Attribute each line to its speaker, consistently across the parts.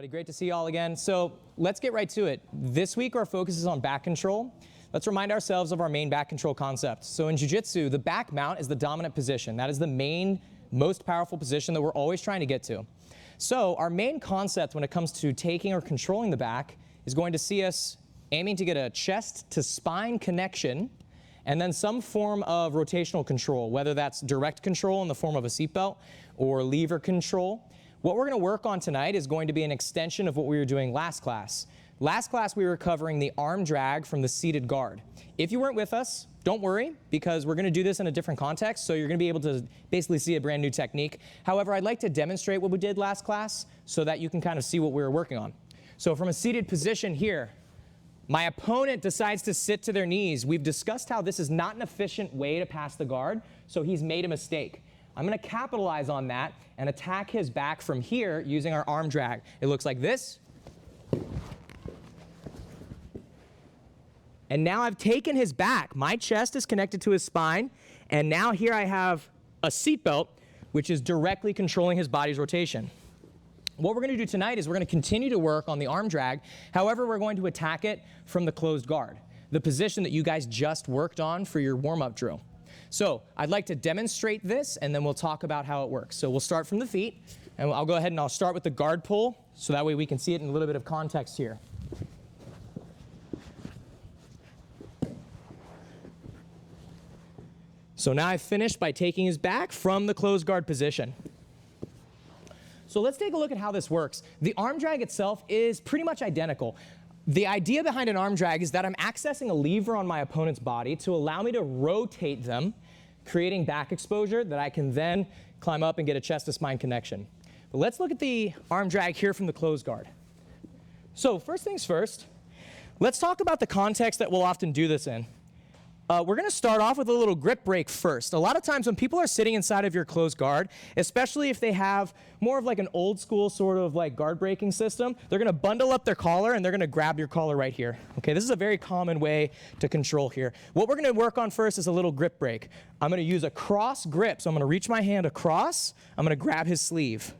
Speaker 1: everybody. Great to see you all again. So let's get right to it. This week our focus is on back control. Let's remind ourselves of our main back control concept. So in jiu-jitsu, the back mount is the dominant position. That is the main, most powerful position that we're always trying to get to. So our main concept when it comes to taking or controlling the back is going to see us aiming to get a chest to spine connection and then some form of rotational control, whether that's direct control in the form of a seatbelt or lever control. What we're going to work on tonight is going to be an extension of what we were doing last class. Last class we were covering the arm drag from the seated guard. If you weren't with us, don't worry, because we're going to do this in a different context, so you're going to be able to basically see a brand new technique. However, I'd like to demonstrate what we did last class so that you can kind of see what we were working on. So from a seated position here, my opponent decides to sit to their knees. We've discussed how this is not an efficient way to pass the guard, so he's made a mistake. I'm going to capitalize on that and attack his back from here using our arm drag. It looks like this. And now I've taken his back. My chest is connected to his spine, and now here I have a seatbelt, which is directly controlling his body's rotation. What we're going to do tonight is we're going to continue to work on the arm drag. However, we're going to attack it from the closed guard, the position that you guys just worked on for your warm-up drill. So I'd like to demonstrate this, and then we'll talk about how it works. So we'll start from the feet, and I'll go ahead and I'll start with the guard pull, so that way we can see it in a little bit of context here. So now I've finished by taking his back from the closed guard position. So let's take a look at how this works. The arm drag itself is pretty much identical. The idea behind an arm drag is that I'm accessing a lever on my opponent's body to allow me to rotate them, creating back exposure that I can then climb up and get a chest to spine connection. But let's look at the arm drag here from the closed guard. So first things first, let's talk about the context that we'll often do this in. We're going to start off with a little grip break first. A lot of times when people are sitting inside of your closed guard, especially if they have more of like an old school sort of like guard breaking system, they're going to bundle up their collar and they're going to grab your collar right here. Okay, this is a very common way to control here. What we're going to work on first is a little grip break. I'm going to use a cross grip. So I'm going to reach my hand across. I'm going to grab his sleeve.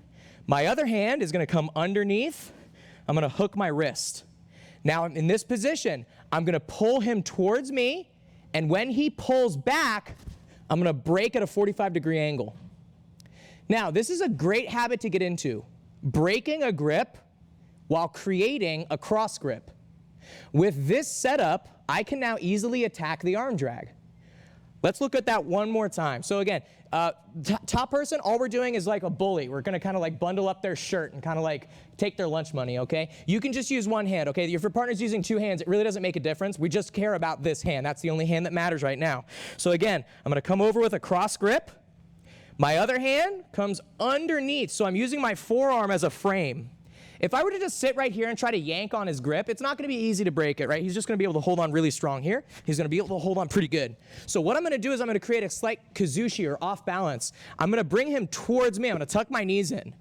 Speaker 1: My other hand is going to come underneath. I'm going to hook my wrist. Now in this position, I'm going to pull him towards me. And when he pulls back, I'm going to break at a 45-degree angle. Now, this is a great habit to get into, breaking a grip while creating a cross grip. With this setup, I can now easily attack the arm drag. Let's look at that one more time. So again, top person, all we're doing is like a bully. We're going to kind of like bundle up their shirt and kind of like take their lunch money, okay? You can just use one hand, okay? If your partner's using two hands, it really doesn't make a difference. We just care about this hand. That's the only hand that matters right now. So again, I'm going to come over with a cross grip. My other hand comes underneath, so I'm using my forearm as a frame. If I were to just sit right here and try to yank on his grip, it's not going to be easy to break it, right? He's just going to be able to hold on really strong here. He's going to be able to hold on pretty good. So what I'm going to do is I'm going to create a slight kazushi or off balance. I'm going to bring him towards me. I'm going to tuck my knees in.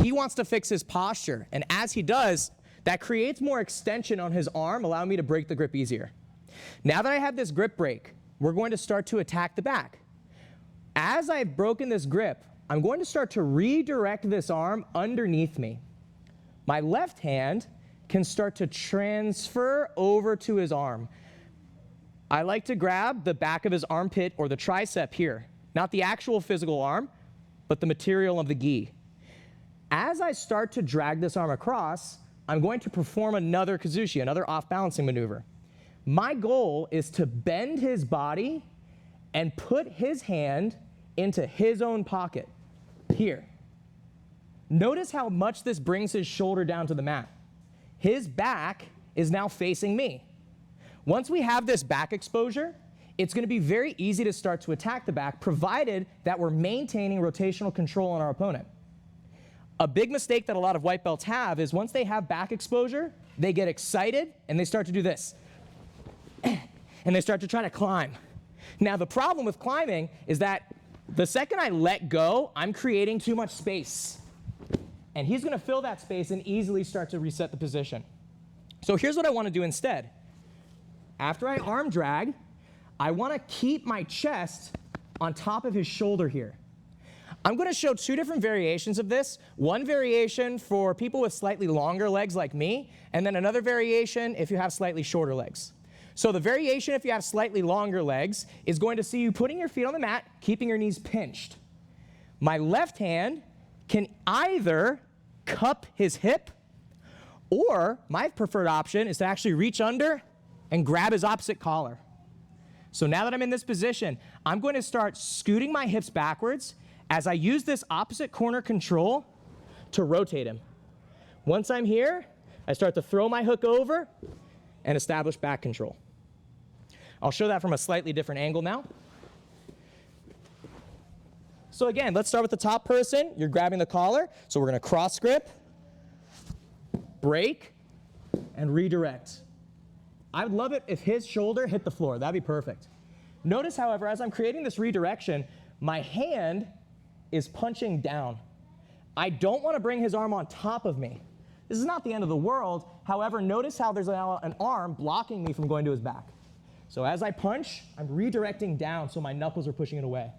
Speaker 1: He wants to fix his posture. And as he does, that creates more extension on his arm, allowing me to break the grip easier. Now that I have this grip break, we're going to start to attack the back. As I've broken this grip, I'm going to start to redirect this arm underneath me. My left hand can start to transfer over to his arm. I like to grab the back of his armpit or the tricep here, not the actual physical arm, but the material of the gi. As I start to drag this arm across, I'm going to perform another kazushi, another off-balancing maneuver. My goal is to bend his body and put his hand into his own pocket here. Notice how much this brings his shoulder down to the mat. His back is now facing me. Once we have this back exposure, it's going to be very easy to start to attack the back, provided that we're maintaining rotational control on our opponent. A big mistake that a lot of white belts have is once they have back exposure, they get excited and they start to do this. And they start to try to climb. Now the problem with climbing is that the second I let go, I'm creating too much space. And he's going to fill that space and easily start to reset the position. So here's what I want to do instead. After I arm drag, I want to keep my chest on top of his shoulder here. I'm going to show two different variations of this. One variation for people with slightly longer legs like me, and then another variation if you have slightly shorter legs. So the variation if you have slightly longer legs is going to see you putting your feet on the mat, keeping your knees pinched. My left hand can either cup his hip, or my preferred option is to actually reach under and grab his opposite collar. So now that I'm in this position, I'm going to start scooting my hips backwards as I use this opposite corner control to rotate him. Once I'm here, I start to throw my hook over and establish back control. I'll show that from a slightly different angle now. So again, let's start with the top person. You're grabbing the collar. So we're going to cross grip, break, and redirect. I would love it if his shoulder hit the floor. That'd be perfect. Notice, however, as I'm creating this redirection, my hand is punching down. I don't want to bring his arm on top of me. This is not the end of the world. However, notice how there's an arm blocking me from going to his back. So as I punch, I'm redirecting down so my knuckles are pushing it away.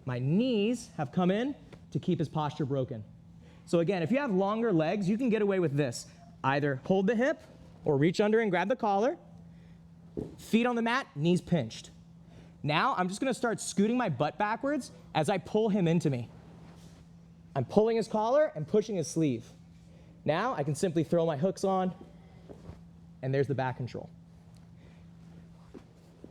Speaker 1: My knees have come in to keep his posture broken. So again, if you have longer legs, you can get away with this. Either hold the hip or reach under and grab the collar. Feet on the mat, knees pinched. Now I'm just going to start scooting my butt backwards as I pull him into me. I'm pulling his collar and pushing his sleeve. Now I can simply throw my hooks on, and there's the back control.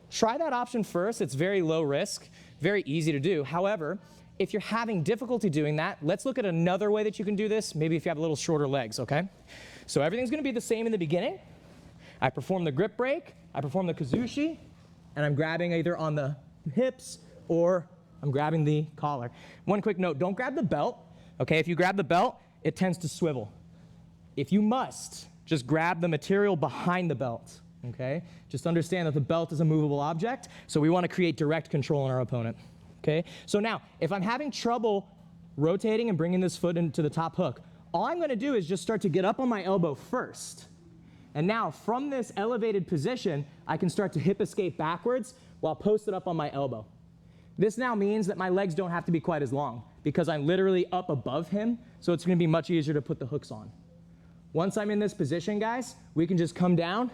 Speaker 1: Try that option first. It's very low risk, very easy to do. However, if you're having difficulty doing that, let's look at another way that you can do this, maybe if you have a little shorter legs, okay? So everything's going to be the same in the beginning. I perform the grip break, I perform the kazushi, and I'm grabbing either on the hips or I'm grabbing the collar. One quick note, don't grab the belt, okay? If you grab the belt, it tends to swivel. If you must, just grab the material behind the belt, okay? Just understand that the belt is a movable object, so we want to create direct control on our opponent, okay? So now, if I'm having trouble rotating and bringing this foot into the top hook, all I'm going to do is just start to get up on my elbow first. And now, from this elevated position, I can start to hip escape backwards while posted up on my elbow. This now means that my legs don't have to be quite as long because I'm literally up above him, so it's going to be much easier to put the hooks on. Once I'm in this position, guys, we can just come down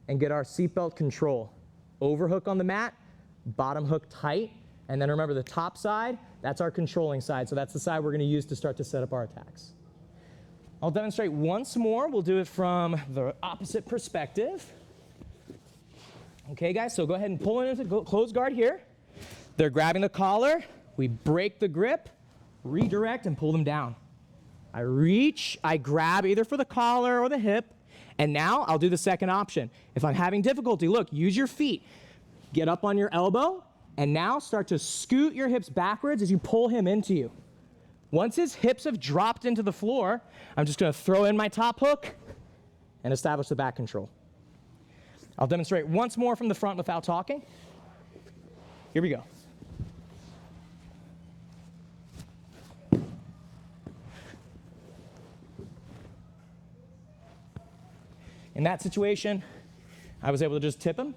Speaker 1: and get our seatbelt control. Overhook on the mat, bottom hook tight, and then remember the top side, that's our controlling side, so that's the side we're going to use to start to set up our attacks. I'll demonstrate once more. We'll do it from the opposite perspective. Okay, guys, so go ahead and pull into closed guard here. They're grabbing the collar. We break the grip, redirect, and pull them down. I reach, I grab either for the collar or the hip, and now I'll do the second option. If I'm having difficulty, look, use your feet. Get up on your elbow, and now start to scoot your hips backwards as you pull him into you. Once his hips have dropped into the floor, I'm just going to throw in my top hook and establish the back control. I'll demonstrate once more from the front without talking. Here we go. In that situation, I was able to just tip him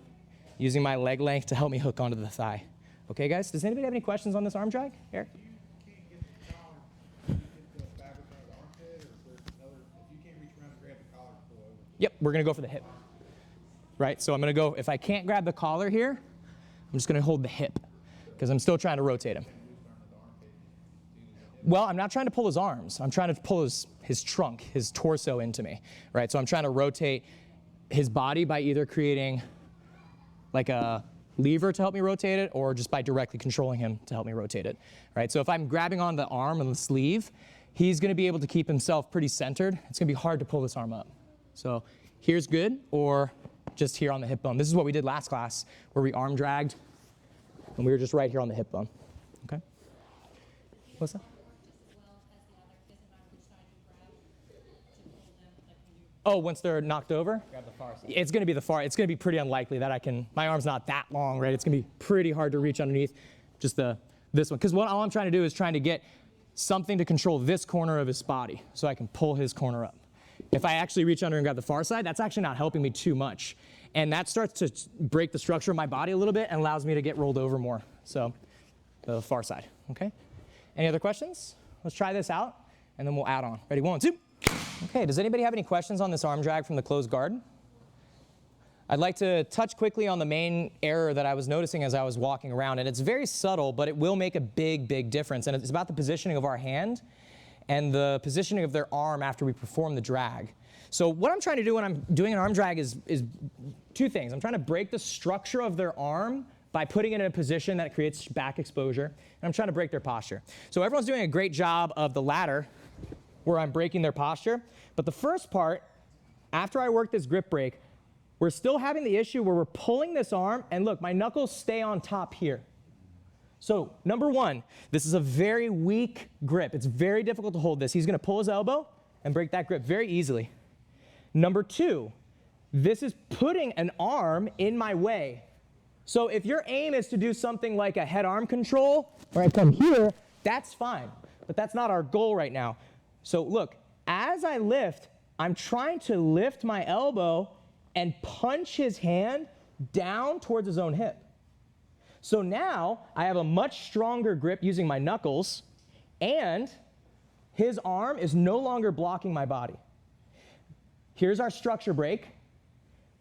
Speaker 1: using my leg length to help me hook onto the thigh. Okay, guys, does anybody have any questions on this arm drag? Eric? Yep, we're going to go for the hip, right? So I'm going to go, if I can't grab the collar here, I'm just going to hold the hip because I'm still trying to rotate him. Well, I'm not trying to pull his arms. I'm trying to pull his trunk, his torso into me, right? So I'm trying to rotate his body by either creating like a lever to help me rotate it or just by directly controlling him to help me rotate it, right? So if I'm grabbing on the arm and the sleeve, he's going to be able to keep himself pretty centered. It's going to be hard to pull this arm up. So here's good, or just here on the hip bone. This is what we did last class, where we arm dragged, and we were just right here on the hip bone. Okay? What's that? Oh, once they're knocked over?
Speaker 2: Grab the far side.
Speaker 1: It's going to be the far. It's going to be pretty unlikely that I can. My arm's not that long, right? It's going to be pretty hard to reach underneath just this one. Because all I'm trying to do is trying to get something to control this corner of his body so I can pull his corner up. If I actually reach under and grab the far side, that's actually not helping me too much. And that starts to break the structure of my body a little bit and allows me to get rolled over more. So the far side, okay? Any other questions? Let's try this out, and then we'll add on. Ready, 1, 2. Okay, does anybody have any questions on this arm drag from the closed guard? I'd like to touch quickly on the main error that I was noticing as I was walking around, and it's very subtle, but it will make a big, big difference, and it's about the positioning of our hand and the positioning of their arm after we perform the drag. So what I'm trying to do when I'm doing an arm drag is two things. I'm trying to break the structure of their arm by putting it in a position that creates back exposure, and I'm trying to break their posture. So everyone's doing a great job of the latter, where I'm breaking their posture, but the first part, after I work this grip break, we're still having the issue where we're pulling this arm, and look, my knuckles stay on top here. So number one, this is a very weak grip. It's very difficult to hold this. He's gonna pull his elbow and break that grip very easily. Number two, this is putting an arm in my way. So if your aim is to do something like a head-arm control, where I come here, that's fine, but that's not our goal right now. So look, as I lift, I'm trying to lift my elbow and punch his hand down towards his own hip. So now I have a much stronger grip using my knuckles, and his arm is no longer blocking my body. Here's our structure break.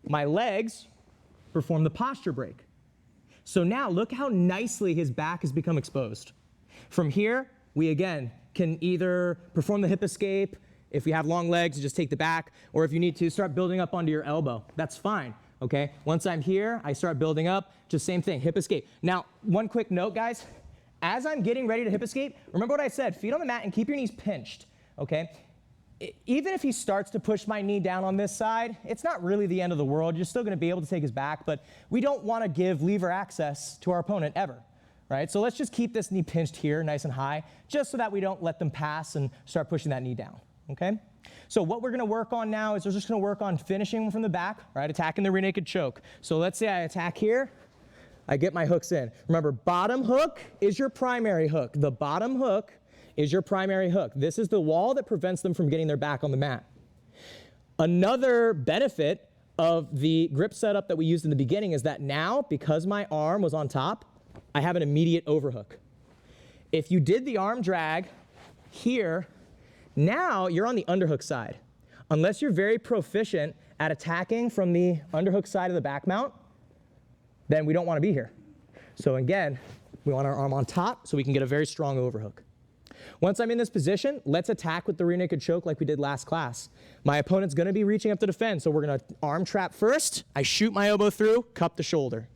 Speaker 1: My legs perform the posture break. So now look how nicely his back has become exposed. From here, we again can either perform the hip escape. If you have long legs, you just take the back, or if you need to, start building up onto your elbow. That's fine, okay? Once I'm here, I start building up, just same thing, hip escape. Now, one quick note, guys. As I'm getting ready to hip escape, remember what I said, feet on the mat and keep your knees pinched, okay? Even if he starts to push my knee down on this side, it's not really the end of the world. You're still gonna be able to take his back, but we don't wanna give lever access to our opponent ever, right? So let's just keep this knee pinched here, nice and high, just so that we don't let them pass and start pushing that knee down. Okay? So what we're gonna work on now is we're just gonna work on finishing from the back, right? Attacking the rear naked choke. So let's say I attack here, I get my hooks in. Remember, bottom hook is your primary hook. The bottom hook is your primary hook. This is the wall that prevents them from getting their back on the mat. Another benefit of the grip setup that we used in the beginning is that now, because my arm was on top, I have an immediate overhook. If you did the arm drag here, now you're on the underhook side. Unless you're very proficient at attacking from the underhook side of the back mount, then we don't want to be here. So again, we want our arm on top so we can get a very strong overhook. Once I'm in this position, let's attack with the rear naked choke like we did last class. My opponent's going to be reaching up to defend, so we're going to arm trap first. I shoot my elbow through, cup the shoulder.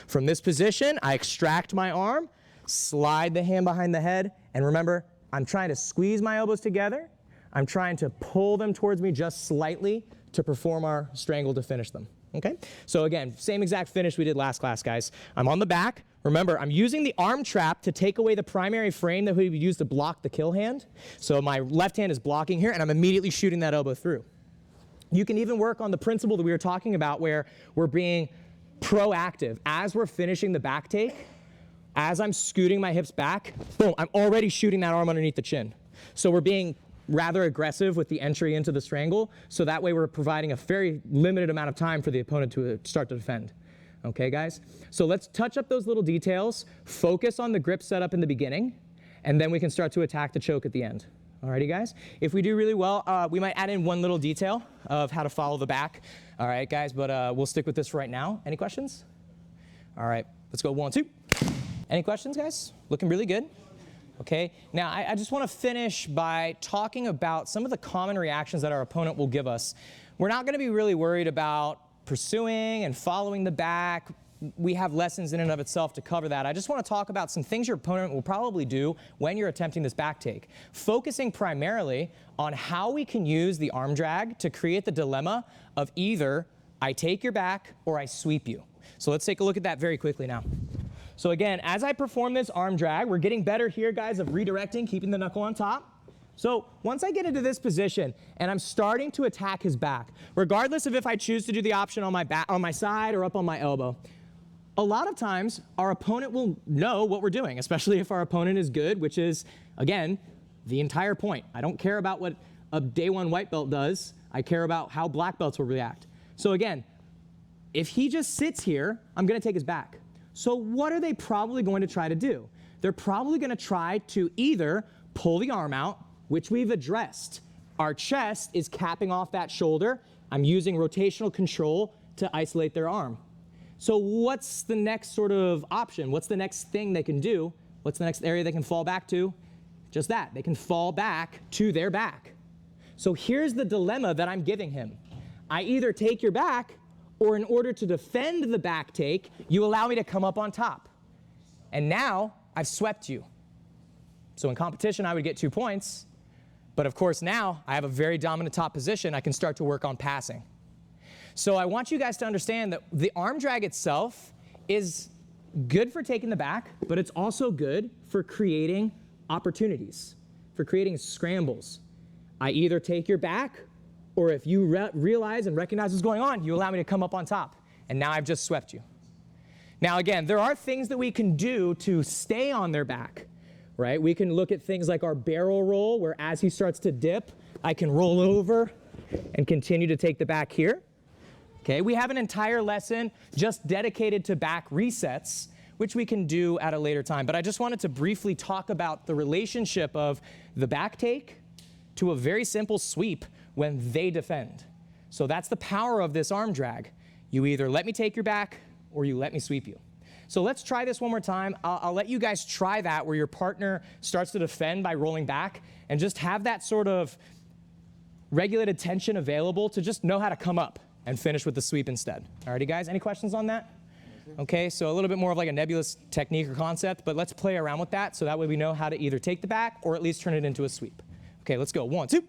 Speaker 1: From this position, I extract my arm, slide the hand behind the head, and remember, I'm trying to squeeze my elbows together. I'm trying to pull them towards me just slightly to perform our strangle to finish them, okay? So again, same exact finish we did last class, guys. I'm on the back. Remember, I'm using the arm trap to take away the primary frame that we would use to block the kill hand. So my left hand is blocking here, and I'm immediately shooting that elbow through. You can even work on the principle that we were talking about where we're being proactive. As we're finishing the back take, as I'm scooting my hips back, boom, I'm already shooting that arm underneath the chin. So we're being rather aggressive with the entry into the strangle, so that way we're providing a very limited amount of time for the opponent to start to defend. Okay, guys? So let's touch up those little details, focus on the grip setup in the beginning, and then we can start to attack the choke at the end. Alrighty, guys? If we do really well, we might add in one little detail of how to follow the back. All right, guys, but we'll stick with this for right now. Any questions? All right, let's go 1, 2. Any questions, guys? Looking really good. Okay, now I just want to finish by talking about some of the common reactions that our opponent will give us. We're not going to be really worried about pursuing and following the back. We have lessons in and of itself to cover that. I just want to talk about some things your opponent will probably do when you're attempting this back take, focusing primarily on how we can use the arm drag to create the dilemma of either I take your back or I sweep you. So let's take a look at that very quickly now. So again, as I perform this arm drag, we're getting better here, guys, of redirecting, keeping the knuckle on top. So once I get into this position and I'm starting to attack his back, regardless of if I choose to do the option on my back, on my side, or up on my elbow, a lot of times our opponent will know what we're doing, especially if our opponent is good, which is, again, the entire point. I don't care about what a day one white belt does. I care about how black belts will react. So again, if he just sits here, I'm going to take his back. So what are they probably going to try to do? they're probably gonna try to either pull the arm out, which we've addressed. Our chest is capping off that shoulder. I'm using rotational control to isolate their arm. So what's the next sort of option? What's the next thing they can do? What's the next area they can fall back to? Just that, they can fall back to their back. So here's the dilemma that I'm giving him. I either take your back, or in order to defend the back take, you allow me to come up on top. And now I've swept you. So in competition, I would get 2 points. But of course now I have a very dominant top position. I can start to work on passing. So I want you guys to understand that the arm drag itself is good for taking the back, but it's also good for creating opportunities, for creating scrambles. I either take your back, or if you realize and recognize what's going on, you allow me to come up on top. And now I've just swept you. Now again, there are things that we can do to stay on their back, right? We can look at things like our barrel roll, where as he starts to dip, I can roll over and continue to take the back here. Okay, we have an entire lesson just dedicated to back resets, which we can do at a later time. But I just wanted to briefly talk about the relationship of the back take to a very simple sweep when they defend. So that's the power of this arm drag. You either let me take your back or you let me sweep you. So let's try this one more time. I'll let you guys try that where your partner starts to defend by rolling back, and just have that sort of regulated tension available to just know how to come up and finish with the sweep instead. Alrighty guys, any questions on that? Okay, so a little bit more of like a nebulous technique or concept, but let's play around with that so that way we know how to either take the back or at least turn it into a sweep. Okay, let's go. 1, 2.